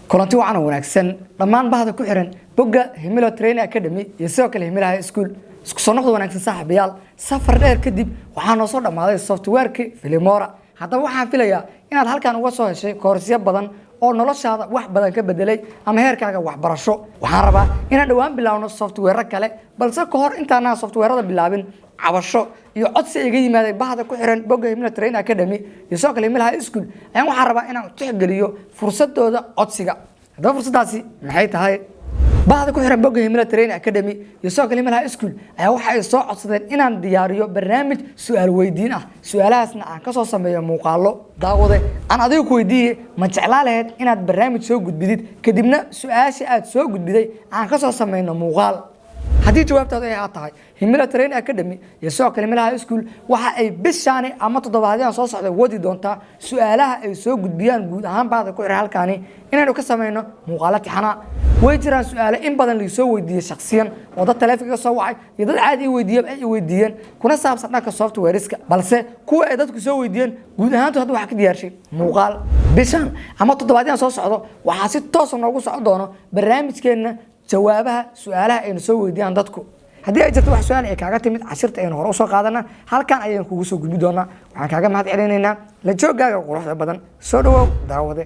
kulanti wacan wanaagsan dhammaan bahda ku xiran bogga Himilo Training Academy iyo sidoo kale Himilaha School isku soo noqdo wanaagsan saaxiibayaal safar dheer kadib waxaan noo soo dhamaaday software-ki Filmora hadda waxaan filayaa inaad halkan uga soo heshay koorsiyo badan oo noloshaada wax badan ka bedelay ama heerkaaga waxbarasho waxaan rabaa inaan dhawaan bilaawno software kale balse ka hor intaana software-da bilaabin cabasho iyo codsi iga yimaaday bahda ku xiran bogga Himilo Training Academy iyo sidoo kale Himilaha School ayaan waxaan rabaa inaan tixgeliyo fursadooda codsiga hadaba fursadaasi maxay tahay bahda ku xiran bogga Himilo Training Academy iyo sidoo kale Himilaha School ayaa waxa ay soo codsadeen inaan diyaariyo barnaamij su'aal weydiin ah su'aalahaasna aan ka soo sameeyo muuqaalo daawade aan adiga ku weydiiyay ma jeclaa lahayd inaad barnaamij soo gudbidid kadibna su'aasha aad soo gudbiday aan ka soo sameeyno muuqaal haddii jawaabtaadu ay tahay Himilo Training Academy iyo sidoo kale Himilaha School waxa ay bishaani ama toddobaadyada soo socday wadi doontaa su'aalaha ay soo gudbiyaan guud ahaan baada ku xiran halkaani inaanu ka sameeyno muuqaalo tixana way jiraan su'aalo in badan la soo weydiiyay shakhsiyan oo dad taleefanka soo wacay iyo dad caadi ay weydiiyeen kuna saabsan dhanka software-iska balse kuwa ay dadku soo weydiiyeen guud ahaantu hadda waxa ka diyaarshay muuqaal bishan ama toddobaadyada soo socdo waxa si toos ah noogu socon doono barnaamijkeena jawaabaha su'aalaha aynu soo weydiiyaan dadku haddii ay jirto wax su'aal ay kaaga timid cashirta aynu hore u soo qaadana halkan ayaan kugu soo gudbi doonaa waxaan kaaga mahad celinaynaa la joogaaga quruxda badan soo dhawow daawade